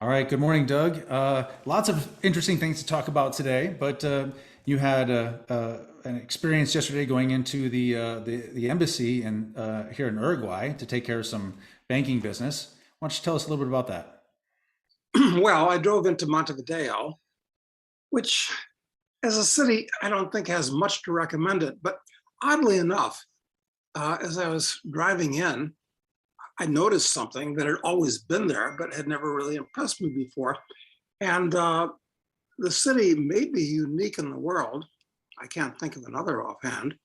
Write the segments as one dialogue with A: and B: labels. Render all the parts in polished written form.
A: All right. Good morning, Doug. Lots of interesting things to talk about today, but you had an experience yesterday going into the embassy here in Uruguay to take care of some banking business. Why don't you tell us a little bit about that?
B: Well, I drove into Montevideo, which as a city, I don't think has much to recommend it. But oddly enough, as I was driving in, I noticed something that had always been there, but had never really impressed me before. And the city may be unique in the world. I can't think of another offhand,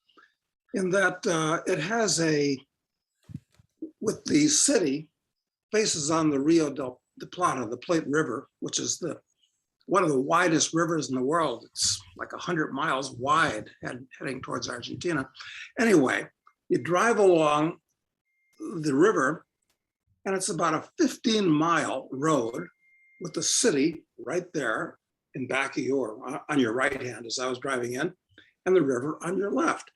B: in that it has with the city, faces on the de Plata, the Plate River, which is one of the widest rivers in the world. It's like 100 miles wide heading towards Argentina. Anyway, you drive along the river and it's about a 15-mile road with the city right there in back of on your right hand as I was driving in, and the river on your left.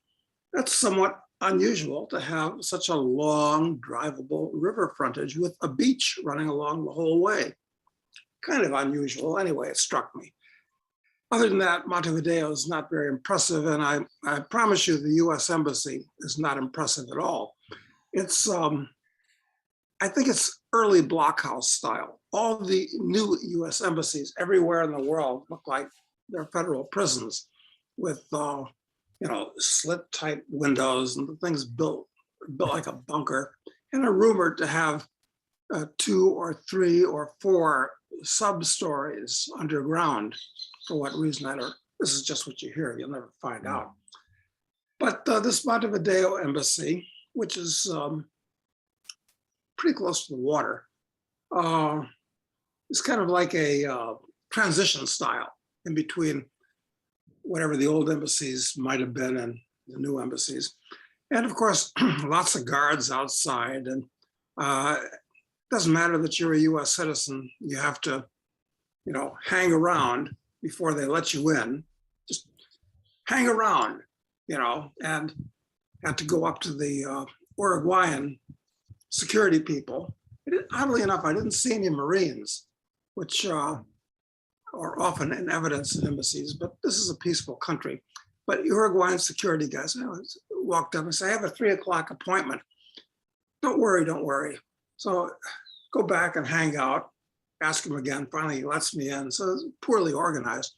B: That's somewhat unusual to have such a long drivable river frontage with a beach running along the whole way. Kind of unusual. Anyway, it struck me. Other than that, Montevideo is not very impressive, and I promise you the US Embassy is not impressive at all. It's, I think it's early blockhouse style. All the new US embassies everywhere in the world look like they're federal prisons with slit type windows and the things built like a bunker, and are rumored to have 2 or 3 or 4 sub-stories underground. For what reason, I don't, this is just what you hear, you'll never find out. But this Montevideo embassy, which is pretty close to the water, is kind of like a transition style in between whatever the old embassies might have been and the new embassies. And of course, lots of guards outside, and it doesn't matter that you're a US citizen, you have to, hang around before they let you in. Just hang around, and had to go up to the Uruguayan security people. Oddly enough, I didn't see any Marines, which are often in evidence in embassies, but this is a peaceful country. But Uruguayan security guys walked up and said, I have a 3 o'clock appointment. Don't worry, don't worry. So go back and hang out, ask him again. Finally, he lets me in. So it's poorly organized.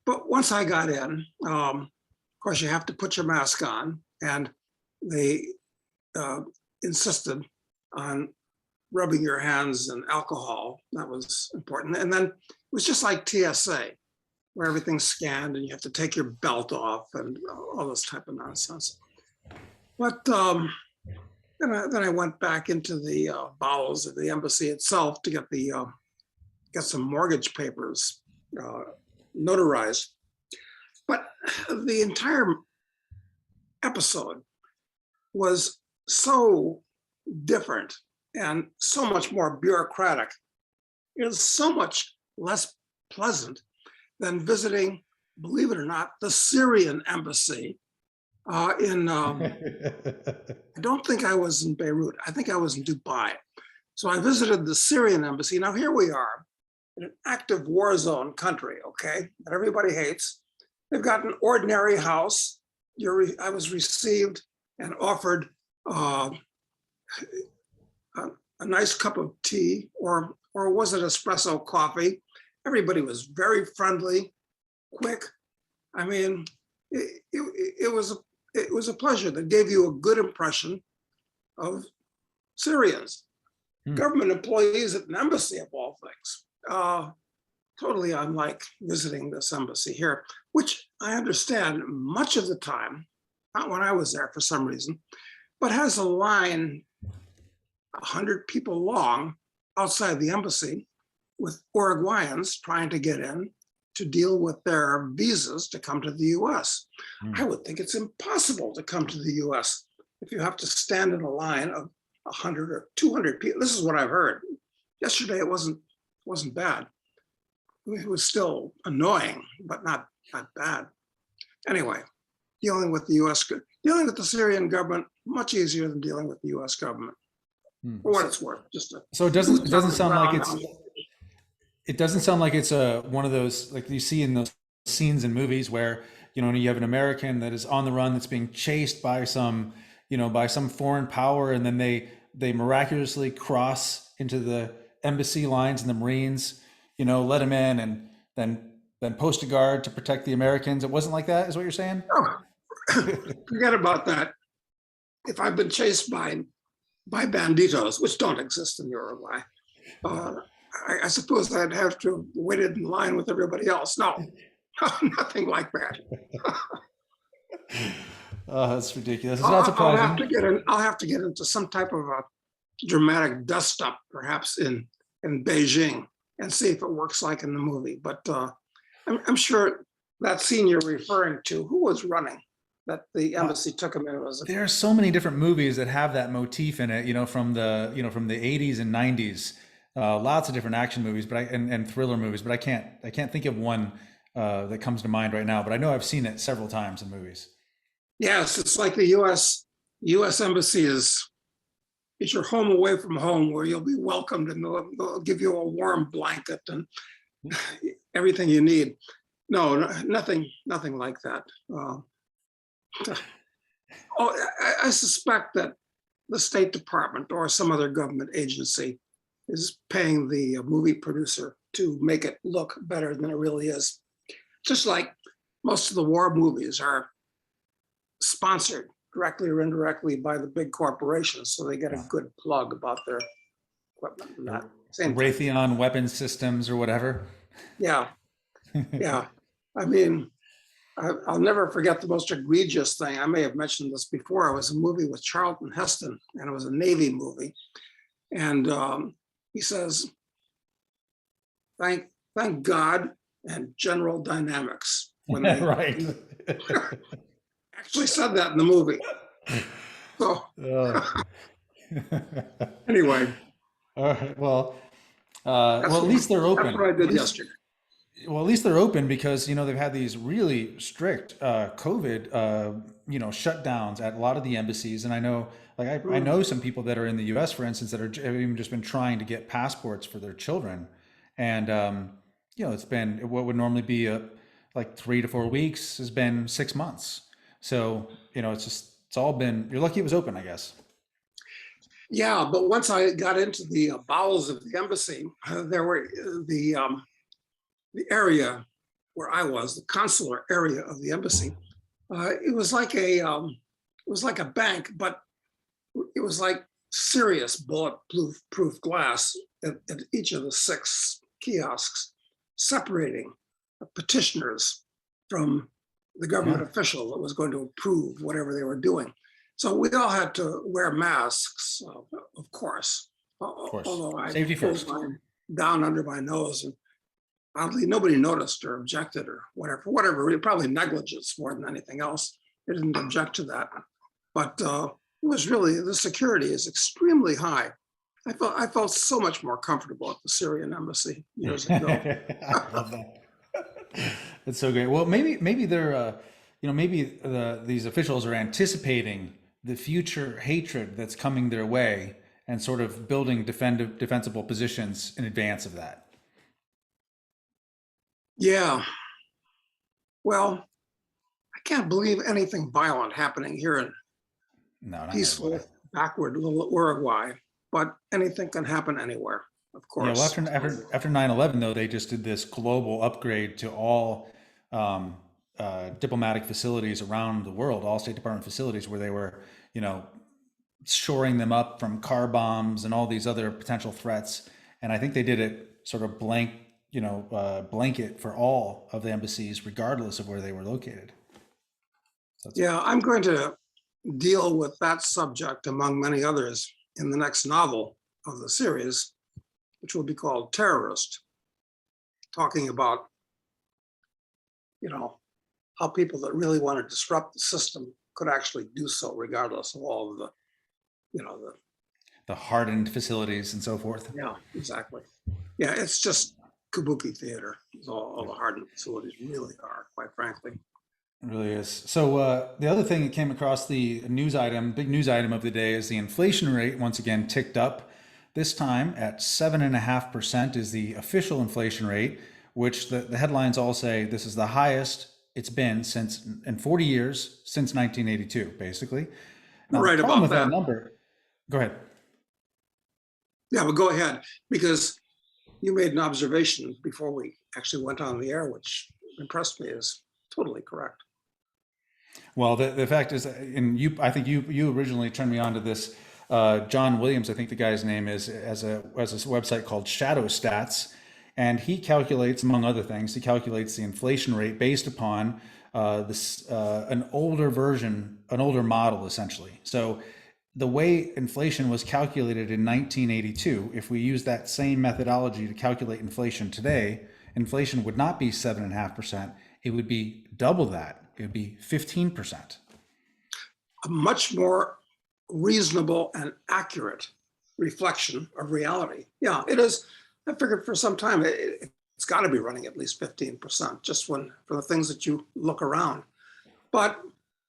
B: But once I got in, of course, you have to put your mask on. And they insisted on rubbing your hands in alcohol. That was important. And then it was just like TSA, where everything's scanned and you have to take your belt off and all this type of nonsense. But then I went back into the bowels of the embassy itself to get some mortgage papers notarized. But the entire episode was so different and so much more bureaucratic. It is so much less pleasant than visiting, believe it or not, the Syrian embassy I don't think I was in Beirut. I think I was in Dubai. So I visited the Syrian embassy. Now here we are in an active war zone country, okay, that everybody hates. They've got an ordinary house. I was received and offered a nice cup of tea, or was it espresso coffee? Everybody was very friendly, quick. I mean, it was a pleasure that gave you a good impression of Syrians. Government employees at an embassy of all things. Totally unlike visiting this embassy here, which I understand much of the time, not when I was there for some reason, but has a line 100 people long outside the embassy with Uruguayans trying to get in to deal with their visas to come to the US. I would think it's impossible to come to the US if you have to stand in a line of 100 or 200 people. This is what I've heard. Yesterday it wasn't bad. It was still annoying, but not bad. Anyway, dealing with the Syrian government, much easier than dealing with the US government. For what it's worth.
A: So it doesn't sound like it's It doesn't sound like it's one of those like you see in those scenes in movies where you have an American that is on the run that's being chased by some by some foreign power, and then they miraculously cross into the embassy lines, and the Marines let him in, and then post a guard to protect the Americans. It wasn't like that, is what you're saying?
B: Oh, forget about that. If I've been chased by banditos, which don't exist in Uruguay, uh, I suppose I'd have to have waited in line with everybody else. No, nothing like that.
A: Oh, that's ridiculous. It's not surprising.
B: I'll have to get into some type of a dramatic dust up, perhaps in Beijing, and see if it works like in the movie. But I'm sure that scene you're referring to, who was running? That the embassy took him in.
A: There are so many different movies that have that motif in it, from the 80s and 90s. Lots of different action movies, and thriller movies, but I can't think of one that comes to mind right now. But I know I've seen it several times in movies.
B: Yes, it's like the U.S. embassy is your home away from home, where you'll be welcomed, and they'll give you a warm blanket and everything you need. No, nothing like that. I suspect that the State Department or some other government agency is paying the movie producer to make it look better than it really is. Just like most of the war movies are sponsored directly or indirectly by the big corporations, so they get a good plug about their equipment and that. Same thing.
A: Raytheon weapon systems or whatever.
B: Yeah, yeah. I mean, I'll never forget the most egregious thing. I may have mentioned this before. It was a movie with Charlton Heston, and it was a Navy movie. And he says, thank God and General Dynamics. When they
A: Right.
B: actually said that in the movie. So
A: Oh.
B: anyway,
A: All right. At least they're open.
B: That's what I did yesterday.
A: Well, at least they're open because they've had these really strict COVID shutdowns at a lot of the embassies, and I know I know some people that are in the U.S. for instance that have even just been trying to get passports for their children, and it's been what would normally be like 3 to 4 weeks has been 6 months. So it's all been. You're lucky it was open, I guess.
B: Yeah, but once I got into the bowels of the embassy, there were the area where I was, the consular area of the embassy. It was like a bank, but it was like serious bulletproof glass at each of the 6 kiosks, separating petitioners from the government official that was going to approve whatever they were doing. So we all had to wear masks, of course. Although I
A: Safety
B: pulled
A: first.
B: mine down under my nose, and oddly nobody noticed or objected or whatever. Probably negligence more than anything else. They didn't object to that. But it was really, the security is extremely high. I felt so much more comfortable at the Syrian embassy years ago.
A: I love that. That's so great. Well, maybe they're these officials are anticipating the future hatred that's coming their way and sort of building defensible positions in advance of that.
B: Yeah. Well, I can't believe anything violent happening here in
A: No, not
B: peaceful,
A: everywhere.
B: backward little Uruguay, but anything can happen anywhere, of
A: Yeah, well,
B: course.
A: after 9/11 though, they just did this global upgrade to all diplomatic facilities around the world, all State Department facilities, where they were, you know, shoring them up from car bombs and all these other potential threats. And I think they did it sort of blanket for all of the embassies, regardless of where they were located. So
B: Yeah, I'm going to deal with that subject, among many others, in the next novel of the series, which will be called Terrorist, talking about, how people that really want to disrupt the system could actually do so, regardless of all of
A: the hardened facilities and so forth.
B: yeah, exactly. Yeah, it's just kabuki theater, is all the hardened facilities really are, quite frankly.
A: It really is. So the other thing that came across the news item, big news item of the day, is the inflation rate once again ticked up This time at 7.5% is the official inflation rate, which the headlines all say this is the highest it's been since in 40 years, since 1982, basically.
B: You're
A: Now, the
B: right
A: problem
B: about
A: with that
B: that.
A: number, go ahead.
B: Yeah, but go ahead, because you made an observation before we actually went on the air, which impressed me as totally correct.
A: Well, the fact is, and I think you originally turned me on to this. John Williams, I think the guy's name is, has a website called Shadow Stats, and he calculates, among other things, he calculates the inflation rate based upon this an older version, an older model, essentially. So the way inflation was calculated in 1982, if we use that same methodology to calculate inflation today, inflation would not be 7.5%. It would be double that. It would be 15%.
B: A much more reasonable and accurate reflection of reality. Yeah, it is. I figured for some time it's got to be running at least 15%, just when for the things that you look around. But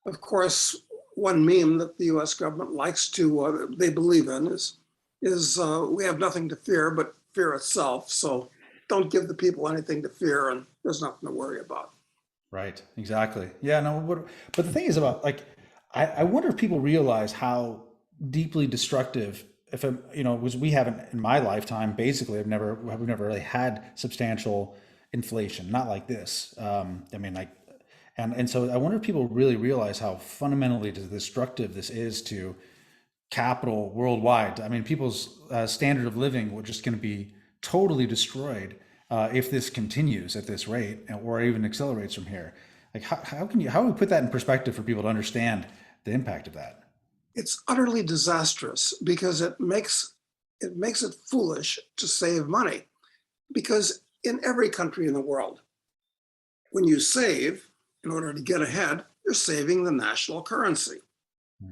B: of course, one meme that the U.S. government likes to they believe in is we have nothing to fear but fear itself. So don't give the people anything to fear, and there's nothing to worry about.
A: Right. Exactly. Yeah. No. But the thing is about like, I wonder if people realize how deeply destructive. If was we haven't in my lifetime. Basically, we've never really had substantial inflation, not like this. I mean, like, and so I wonder if people really realize how fundamentally destructive this is to capital worldwide. I mean, people's standard of living were just going to be totally destroyed if this continues at this rate, or even accelerates from here. Like, how do we put that in perspective for people to understand the impact of that?
B: It's utterly disastrous because it makes it foolish to save money. Because in every country in the world, when you save in order to get ahead, you're saving the national currency.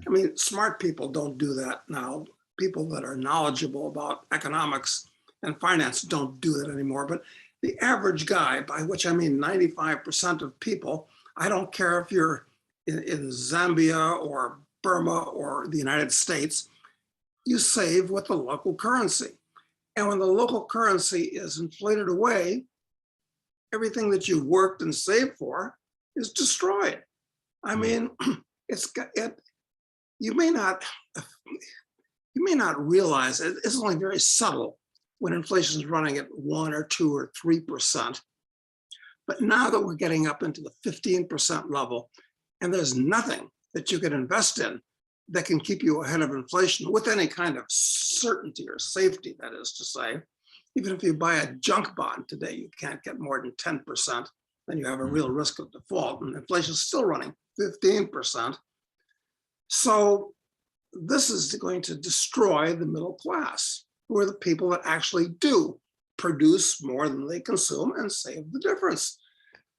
B: I mean, smart people don't do that now. People that are knowledgeable about economics and finance don't do that anymore. But the average guy, by which I mean 95% of people, I don't care if you're in Zambia or Burma or the United States, you save with the local currency. And when the local currency is inflated away, everything that you worked and saved for is destroyed. I mean, you may not realize it's only very subtle when inflation is running at 1 or 2 or 3%. But now that we're getting up into the 15% level, and there's nothing that you can invest in that can keep you ahead of inflation with any kind of certainty or safety, that is to say. Even if you buy a junk bond today, you can't get more than 10%, then you have a real risk of default, and inflation is still running 15%. So this is going to destroy the middle class, who are the people that actually do produce more than they consume and save the difference.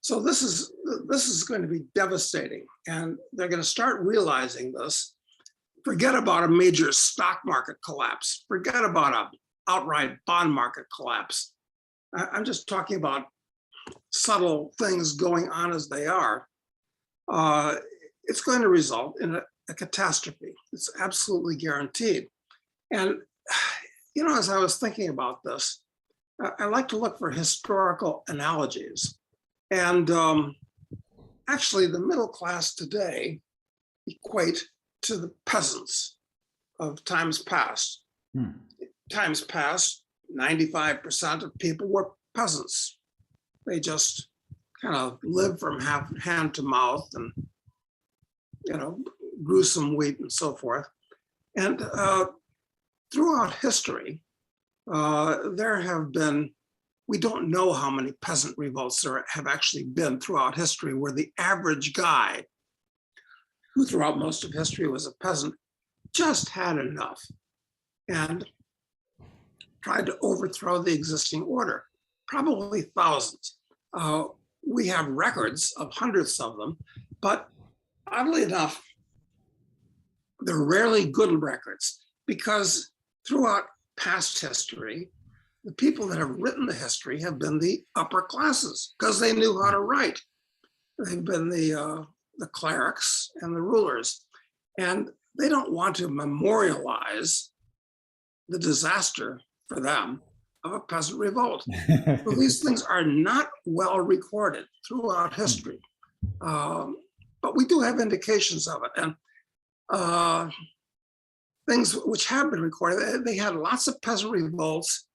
B: So this is going to be devastating, and they're going to start realizing this. Forget about a major stock market collapse. Forget about an outright bond market collapse. I'm just talking about subtle things going on as they are. It's going to result in a catastrophe. It's absolutely guaranteed. And, as I was thinking about this, I like to look for historical analogies. And actually, the middle class today equate to the peasants of times past. Times past, 95% of people were peasants. They just kind of lived from hand to mouth and, grew some wheat and so forth. And throughout history, there have been, we don't know how many peasant revolts there have actually been throughout history, where the average guy, who throughout most of history was a peasant, just had enough and tried to overthrow the existing order. Probably thousands. We have records of hundreds of them, but oddly enough, they're rarely good records, because throughout past history, the people that have written the history have been the upper classes, because they knew how to write. They've been the clerics and the rulers, and they don't want to memorialize the disaster for them of a peasant revolt. So these things are not well recorded throughout history, but we do have indications of it. And things which have been recorded, they had lots of peasant revolts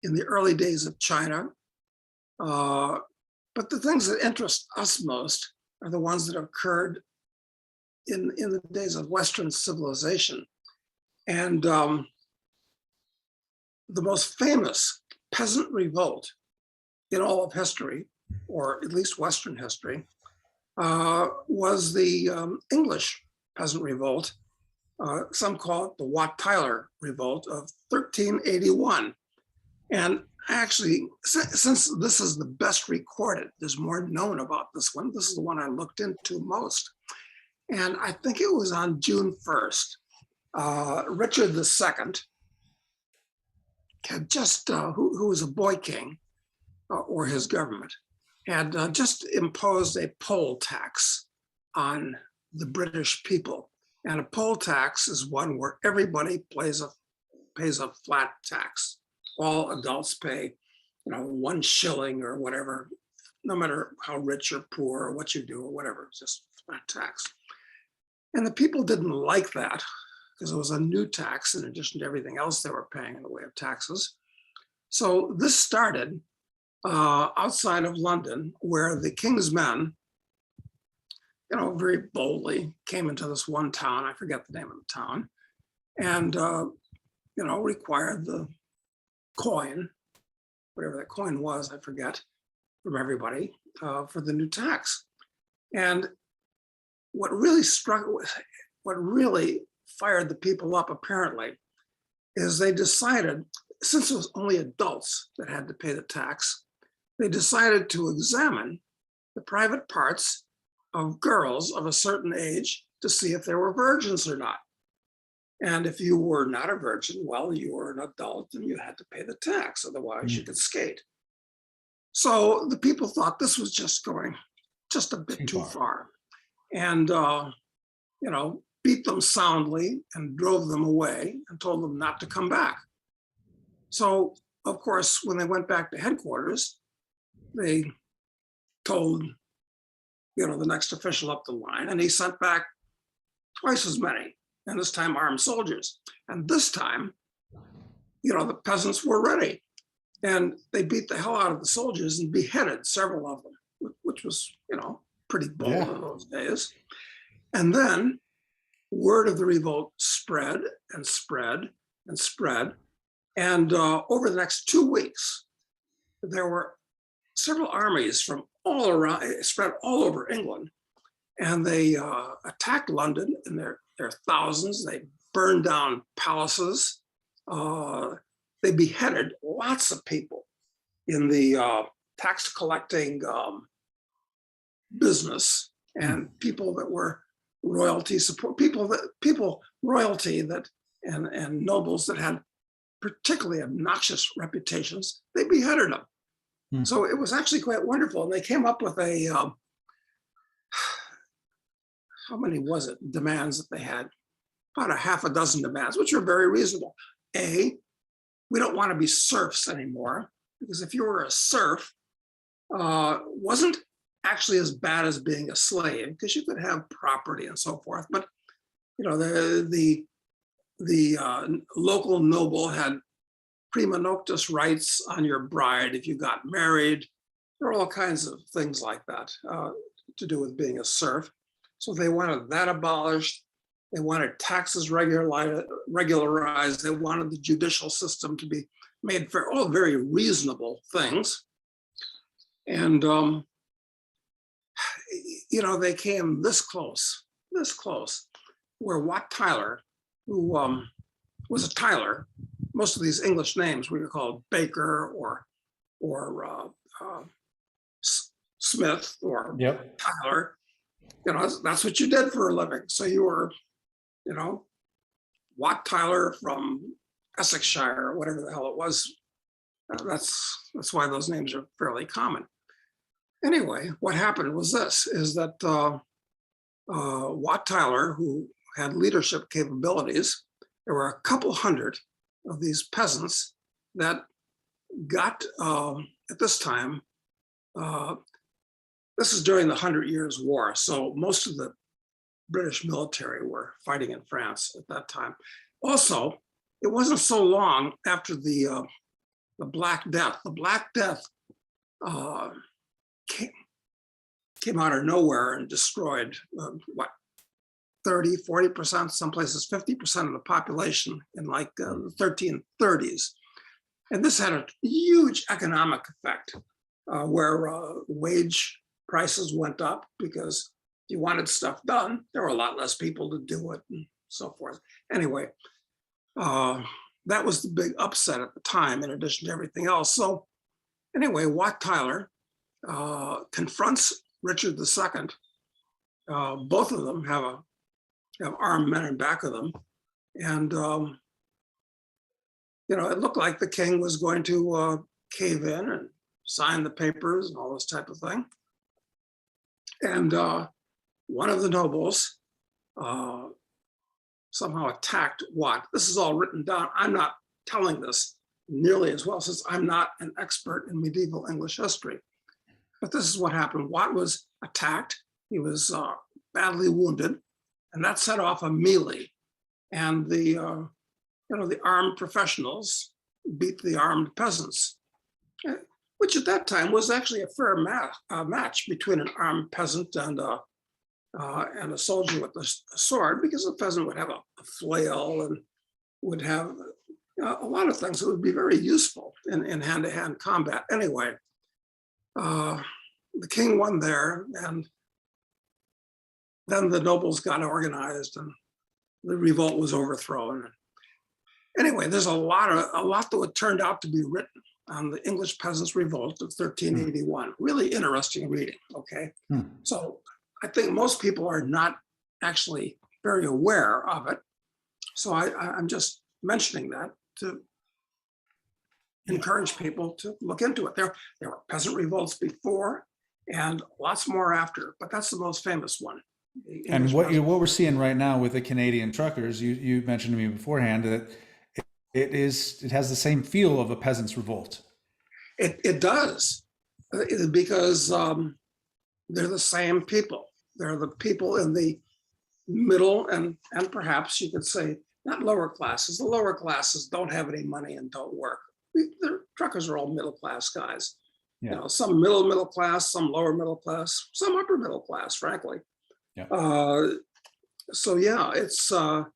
B: in the early days of China. But the things that interest us most are the ones that occurred in the days of Western civilization. And the most famous peasant revolt in all of history, or at least Western history, was the English peasant revolt. Some call it the Wat Tyler Revolt of 1381. And actually, since this is the best recorded, there's more known about this one. This is the one I looked into most. And I think it was on June 1st. Richard II had just, who was a boy king, or his government, had just imposed a poll tax on the British people. And a poll tax is one where everybody pays a flat tax. All adults pay, 1 shilling or whatever, no matter how rich or poor or what you do or whatever, it's just flat tax. And the people didn't like that because it was a new tax in addition to everything else they were paying in the way of taxes. So this started outside of London, where the king's men, very boldly came into this one town, I forget the name of the town, and, required the coin, whatever that coin was, I forget, from everybody for the new tax. And what really fired the people up apparently is they decided, since it was only adults that had to pay the tax, they decided to examine the private parts of girls of a certain age to see if they were virgins or not. And if you were not a virgin, well, you were an adult and you had to pay the tax, otherwise you could skate. So the people thought this was just going just a bit too far, and beat them soundly and drove them away and told them not to come back. So, of course, when they went back to headquarters, they told the next official up the line, and he sent back twice as many, and this time armed soldiers. And this time, the peasants were ready, and they beat the hell out of the soldiers and beheaded several of them, which was, pretty bold in those days. And then word of the revolt spread and spread and spread. And over the next 2 weeks, there were several armies from all around, spread all over England. And they attacked London in their thousands. They burned down palaces. They beheaded lots of people in the tax collecting business, and people that were royalty support, royalty that and nobles that had particularly obnoxious reputations, they beheaded them. So it was actually quite wonderful. And they came up with a, how many was it, demands that they had? About a half a dozen demands, which were very reasonable. A, we don't want to be serfs anymore, because if you were a serf, wasn't actually as bad as being a slave, because you could have property and so forth. But the local noble had prima noctis rights on your bride if you got married. There are all kinds of things like that to do with being a serf. So they wanted that abolished. They wanted taxes regularized. They wanted the judicial system to be made fair, all very reasonable things. And, they came this close, where Wat Tyler, who was a Tyler, most of these English names were called Baker or Smith or Tyler. That's what you did for a living. So you were, Wat Tyler from Essexshire or whatever the hell it was. That's why those names are fairly common. Anyway, what happened was this, is that Wat Tyler, who had leadership capabilities, there were a couple hundred of these peasants that got, at this time, this is during the 100 Years' War. So most of the British military were fighting in France at that time. Also, it wasn't so long after the Black Death. The Black Death came out of nowhere and destroyed, 30, 40%, some places 50% of the population in like the 1330s. And this had a huge economic effect where wage prices went up because if you wanted stuff done, there were a lot less people to do it and so forth. Anyway, that was the big upset at the time in addition to everything else. So anyway, Wat Tyler confronts Richard II. Both of them have armed men in back of them. And, it looked like the king was going to cave in and sign the papers and all this type of thing. And one of the nobles somehow attacked Wat. This is all written down. I'm not telling this nearly as well since I'm not an expert in medieval English history. But this is what happened. Wat was attacked. He was badly wounded, and that set off a melee. And the armed professionals beat the armed peasants, which at that time was actually a fair match between an armed peasant and a soldier with a sword, because the peasant would have a flail and would have a lot of things that would be very useful in hand-to-hand combat. Anyway, the king won there, and then the nobles got organized and the revolt was overthrown. Anyway, there's a lot that turned out to be written on the English Peasants' Revolt of 1381. Really interesting reading, okay? So I think most people are not actually very aware of it. So I'm just mentioning that to encourage people to look into it. There were peasant revolts before and lots more after, but that's the most famous one.
A: And what we're seeing right now with the Canadian truckers, you mentioned to me beforehand that it has the same feel of a peasants' revolt.
B: It does, because they're the same people. They're the people in the middle and perhaps you could say not lower classes. The lower classes don't have any money and don't work. The truckers are all middle class guys. Yeah. Some middle class, some lower middle class, some upper middle class, frankly. Yeah. So yeah, it's that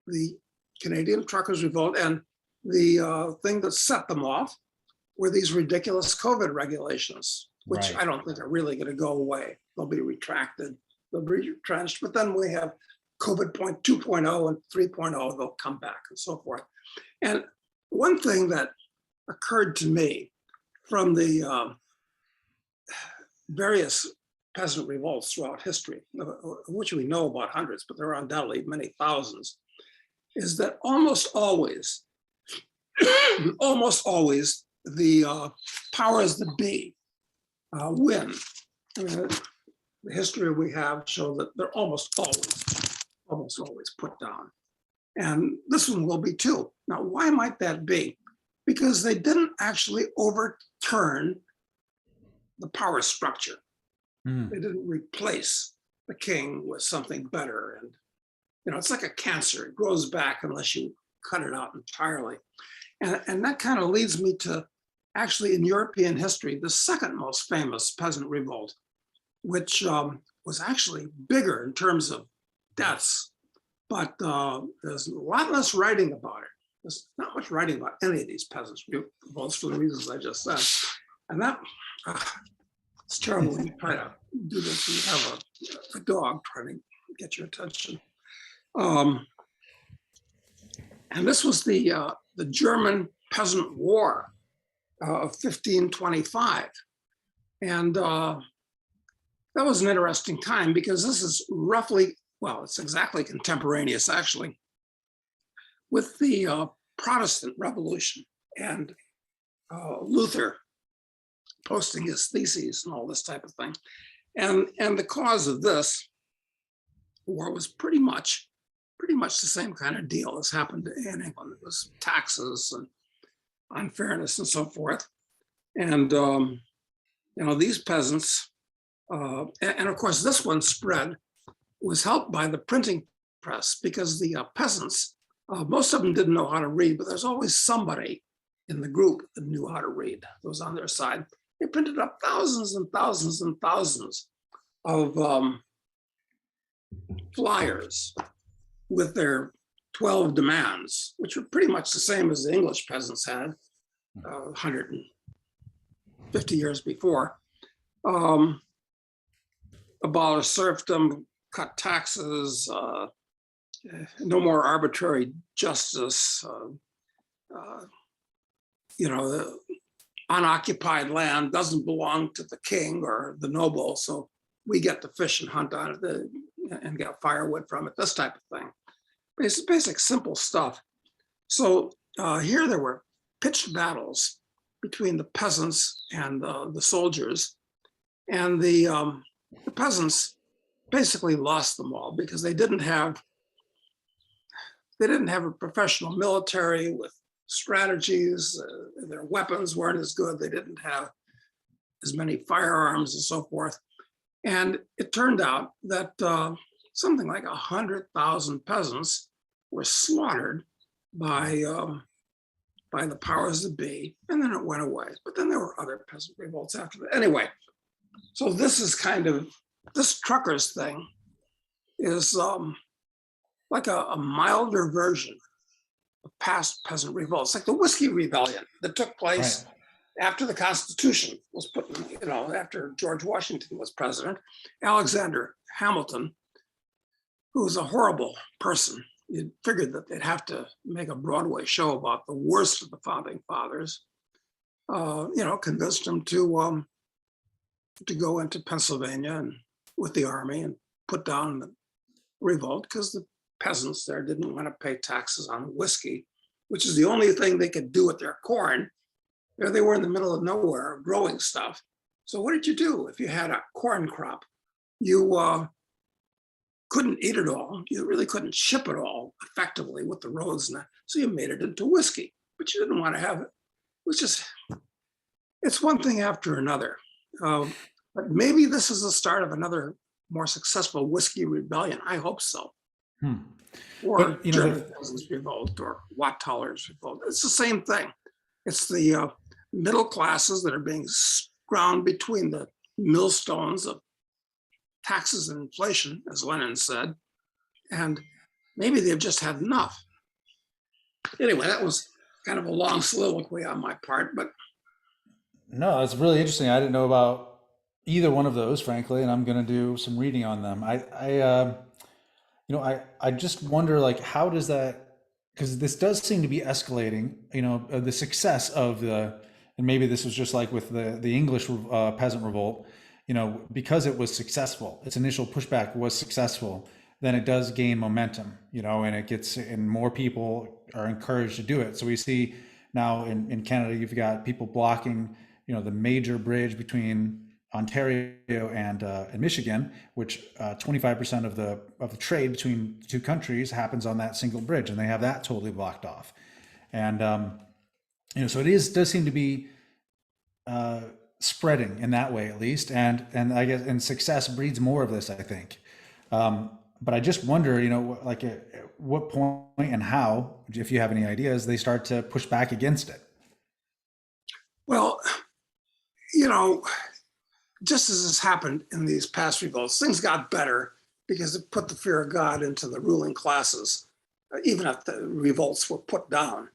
B: the Canadian Truckers' Revolt, and the thing that set them off were these ridiculous COVID regulations, which I don't think are really going to go away. They'll be retracted, they'll be retrenched, but then we have COVID 2.0 and 3.0, they'll come back and so forth. And one thing that occurred to me from the various peasant revolts throughout history, which we know about hundreds, but there are undoubtedly many thousands, is that almost always the powers that be win. The history we have show that they're almost always put down. And this one will be too. Now, why might that be? Because they didn't actually overturn the power structure. They didn't replace the king with something better. And it's like a cancer. It grows back unless you cut it out entirely. And that kind of leads me to actually in European history, the second most famous peasant revolt, which was actually bigger in terms of deaths, but there's a lot less writing about it. There's not much writing about any of these peasants revolts for the reasons I just said. And that, it's terrible when you try to do this and you have a dog trying to get your attention. And this was the German Peasant War of 1525. And that was an interesting time because this is roughly, well, it's exactly contemporaneous actually, with the Protestant Revolution and Luther posting his theses and all this type of thing. And the cause of this war was pretty much pretty much the same kind of deal as happened in England. It was taxes and unfairness and so forth. And, these peasants, and of course, this one spread was helped by the printing press because the peasants, most of them didn't know how to read, but there's always somebody in the group that knew how to read, that was on their side. They printed up thousands and thousands and thousands of flyers with their 12 demands, which were pretty much the same as the English peasants had 150 years before. Abolish serfdom, cut taxes, no more arbitrary justice, the unoccupied land doesn't belong to the king or the noble, so we get to fish and hunt on it and get firewood from it, this type of thing. Basic simple stuff. So here there were pitched battles between the peasants and the soldiers, and the peasants basically lost them all because they didn't have a professional military with strategies. Their weapons weren't as good. They didn't have as many firearms and so forth. And it turned out that something like 100,000 peasants were slaughtered by the powers that be, and then it went away. But then there were other peasant revolts after that. Anyway, so this truckers thing is like a milder version of past peasant revolts, like the Whiskey Rebellion that took place after the Constitution was put in, after George Washington was president. Alexander Hamilton, who was a horrible person, you figured that they'd have to make a Broadway show about the worst of the founding fathers, convinced him to go into Pennsylvania and with the army and put down the revolt because the peasants there didn't want to pay taxes on whiskey, which is the only thing they could do with their corn. There they were in the middle of nowhere growing stuff. So what did you do if you had a corn crop? You couldn't eat it all. You really couldn't ship it all effectively with the roads. And that. So you made it into whiskey, but you didn't want to have it. It's one thing after another. But maybe this is the start of another more successful whiskey rebellion. I hope so. Or German Peasants Revolt or Watthalers Revolt. It's the same thing. It's the middle classes that are being ground between the millstones of taxes and inflation, as Lenin said, and maybe they've just had enough. Anyway, that was kind of a long soliloquy on my part, but
A: no, that's really interesting. I didn't know about either one of those, frankly, and I'm going to do some reading on them. I just wonder, like, how does that, because this does seem to be escalating, the success of and maybe this was just like with the English peasant revolt, because it was successful, its initial pushback was successful, then it does gain momentum, and more people are encouraged to do it. So we see now in Canada, you've got people blocking, the major bridge between Ontario and Michigan, which 25% of the trade between the two countries happens on that single bridge, and they have that totally blocked off. And so it does seem to be spreading in that way, at least. And I guess success breeds more of this, I think. But I just wonder, like at what point and how, if you have any ideas, they start to push back against it.
B: Well, just as has happened in these past revolts, things got better because it put the fear of God into the ruling classes. Even if the revolts were put down,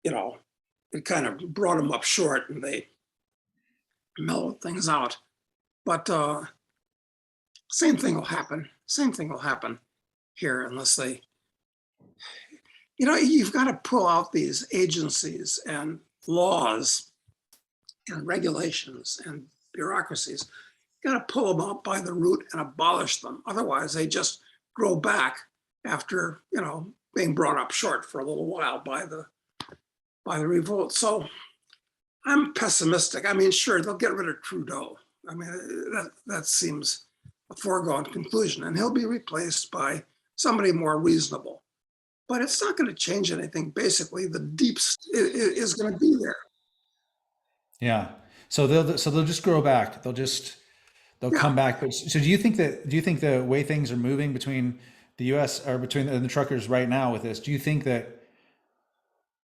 B: it kind of brought them up short and they mellowed things out. But same thing will happen. Same thing will happen here unless they, you've got to pull out these agencies and laws and regulations and bureaucracies. You got to pull them out by the root and abolish them. Otherwise, they just grow back after, being brought up short for a little while by the revolt. So I'm pessimistic. I mean, sure, they'll get rid of Trudeau. I mean, that seems a foregone conclusion, and he'll be replaced by somebody more reasonable. But it's not going to change anything. Basically, the deep is going to be there.
A: Yeah. So they'll just grow back. They'll
B: Yeah.
A: come back. But so do you think the way things are moving between the U.S. or between the truckers right now with this, do you think that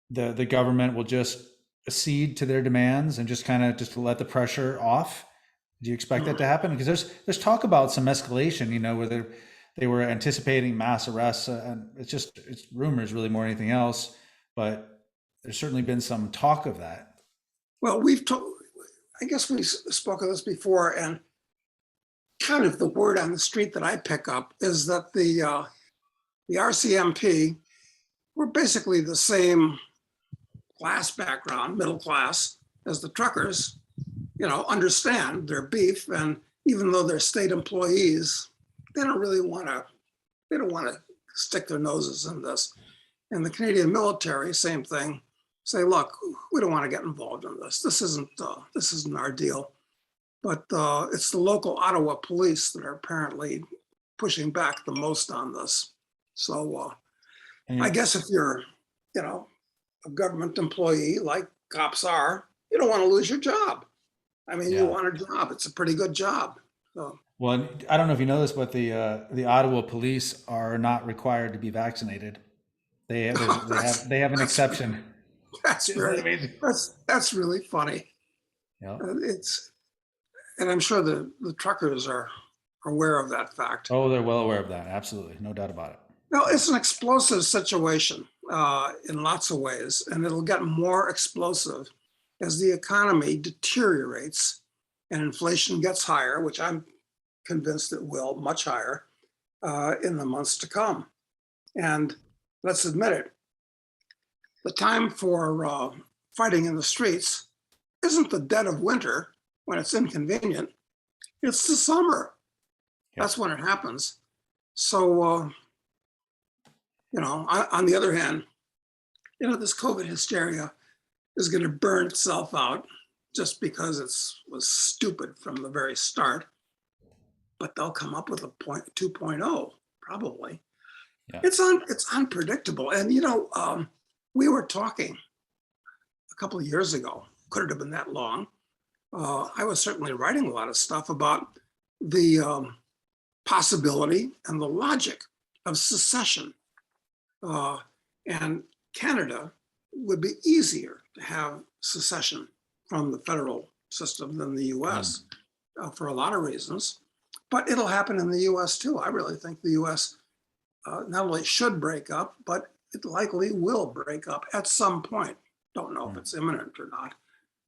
A: the government will just accede to their demands and just kind of just let the pressure off? Do you expect that to happen? Because there's talk about some escalation, where they were anticipating mass arrests, and it's rumors really more than anything else. But there's certainly been some talk of that.
B: Well, I guess we spoke of this before, and kind of the word on the street that I pick up is that the RCMP were basically the same class background, middle class, as the truckers, understand their beef. And even though they're state employees, they don't want to stick their noses in this. And the Canadian military, same thing, say, look, we don't want to get involved in this. This isn't our deal. But it's the local Ottawa police that are apparently pushing back the most on this. So I guess if you're, a government employee like cops are, you don't want to lose your job. I mean, you want a job. It's a pretty good job. So,
A: Well, I don't know if you know this, but the Ottawa police are not required to be vaccinated. They have an exception.
B: that's
A: Isn't that
B: very
A: amazing?
B: that's really funny.
A: Yeah.
B: And I'm sure the truckers are aware of that fact.
A: Oh, they're well aware of that. Absolutely, no doubt about it.
B: No, it's an explosive situation in lots of ways, and it'll get more explosive as the economy deteriorates and inflation gets higher, which I'm convinced it will, much higher in the months to come. And let's admit it, the time for fighting in the streets isn't the dead of winter when it's inconvenient. It's the summer.
A: Yeah.
B: That's when it happens. So, on the other hand, this COVID hysteria is going to burn itself out just because it was stupid from the very start. But they'll come up with a 2.0 probably.
A: Yeah.
B: It's unpredictable. And we were talking a couple of years ago. Could it have been that long? I was certainly writing a lot of stuff about the possibility and the logic of secession. And Canada would be easier to have secession from the federal system than the US for a lot of reasons. But it'll happen in the US too. I really think the US not only should break up, but it likely will break up at some point. Don't know if it's imminent or not,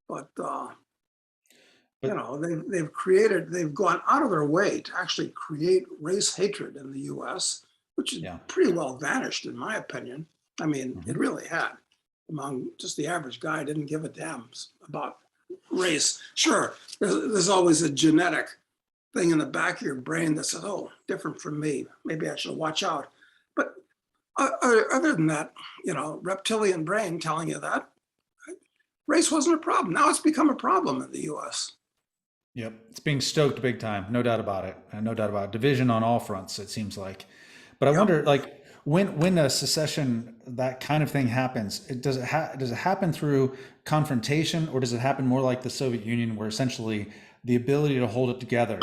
B: but they've gone out of their way to actually create race hatred in the US, which is pretty well vanished in my opinion. I mean, it really had. Among just the average guy, didn't give a damn about race. Sure, there's always a genetic thing in the back of your brain that says, oh, different from me, maybe I should watch out. But other than that, reptilian brain telling you that, race wasn't a problem. Now it's become a problem in the US.
A: Yep, it's being stoked big time, no doubt about it. No doubt about it. Division on all fronts, it seems like. But I wonder, like, when a secession, that kind of thing happens, does it happen through confrontation, or does it happen more like the Soviet Union, where essentially the ability to hold it together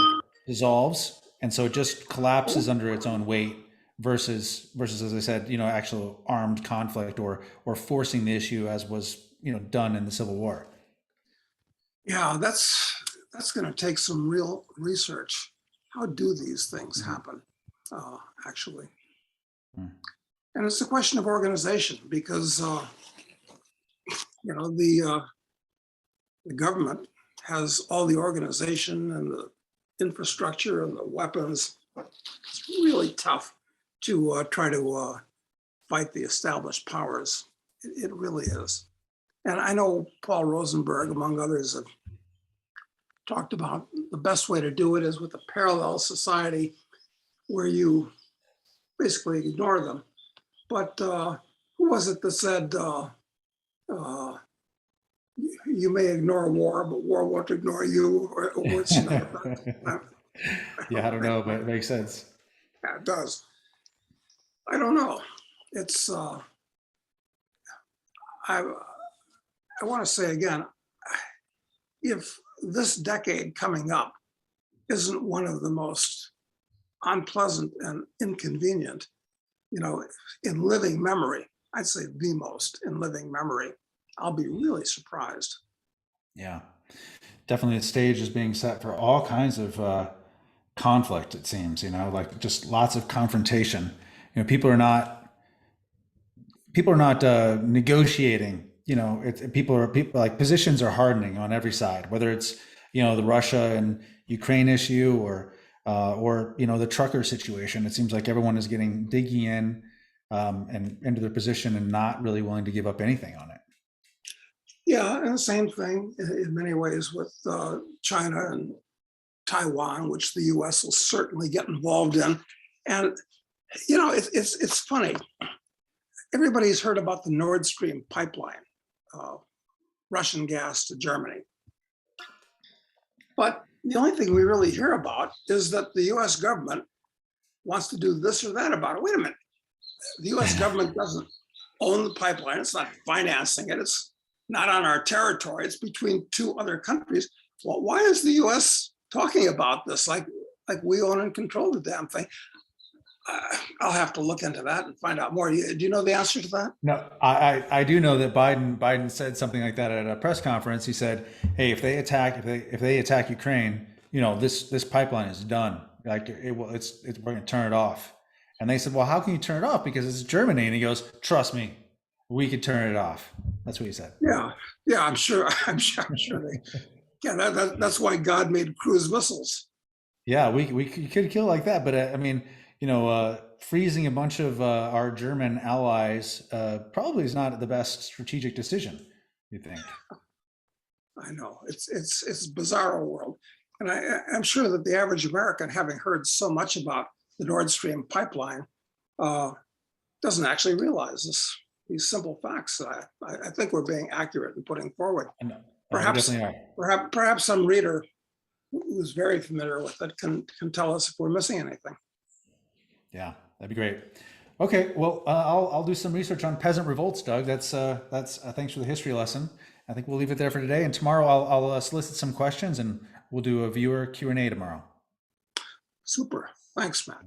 A: dissolves, and so it just collapses under its own weight, versus as I said, actual armed conflict or forcing the issue, as was done in the Civil War?
B: Yeah, that's going to take some real research. How do these things happen, actually? And it's a question of organization, because the government has all the organization and the infrastructure and the weapons. It's really tough to try to fight the established powers. It really is. And I know Paul Rosenberg, among others, have talked about the best way to do it is with a parallel society where you basically ignore them. But who was it that said, you may ignore war, but war won't ignore you, or words to that effect?
A: Yeah, I don't know, but it makes sense.
B: Yeah, it does. I don't know. It's I want to say again, if this decade coming up isn't one of the most unpleasant and inconvenient, in living memory, I'd say the most in living memory, I'll be really surprised.
A: Yeah, definitely the stage is being set for all kinds of conflict, it seems, like just lots of confrontation. People are not negotiating. People like positions are hardening on every side, whether it's the Russia and Ukraine issue or the trucker situation. It seems like everyone is getting digging in and into their position and not really willing to give up anything on it.
B: Yeah, and the same thing in many ways with China and Taiwan, which the U.S. will certainly get involved in. And it's funny. Everybody's heard about the Nord Stream pipeline, Russian gas to Germany. But the only thing we really hear about is that the U.S. government wants to do this or that about it. Wait a minute. The U.S. government doesn't own the pipeline. It's not financing it. It's not on our territory. It's between two other countries. Well, why is the U.S. talking about this like we own and control the damn thing? I'll have to look into that and find out more. Do you know the answer to that?
A: No, I do know that Biden said something like that at a press conference. He said, "Hey, if they attack Ukraine, this pipeline is done. Like we're going to turn it off." And they said, "Well, how can you turn it off? Because it's Germany." And he goes, "Trust me, we could turn it off." That's what he said.
B: Yeah, I'm sure. I'm sure they. Yeah, that's why God made cruise missiles.
A: Yeah, we could kill like that, but I mean, freezing a bunch of our German allies probably is not the best strategic decision. You think?
B: I know it's a bizarre world, and I'm sure that the average American, having heard so much about the Nord Stream pipeline, doesn't actually realize these simple facts. I think we're being accurate in putting forward.
A: No,
B: Perhaps,
A: we definitely are.
B: perhaps some reader who's very familiar with it can tell us if we're missing anything.
A: Yeah, that'd be great. Okay, well, I'll do some research on peasant revolts, Doug. That's thanks for the history lesson. I think we'll leave it there for today. And tomorrow I'll solicit some questions and we'll do a viewer Q&A tomorrow.
B: Super. Thanks, Matt.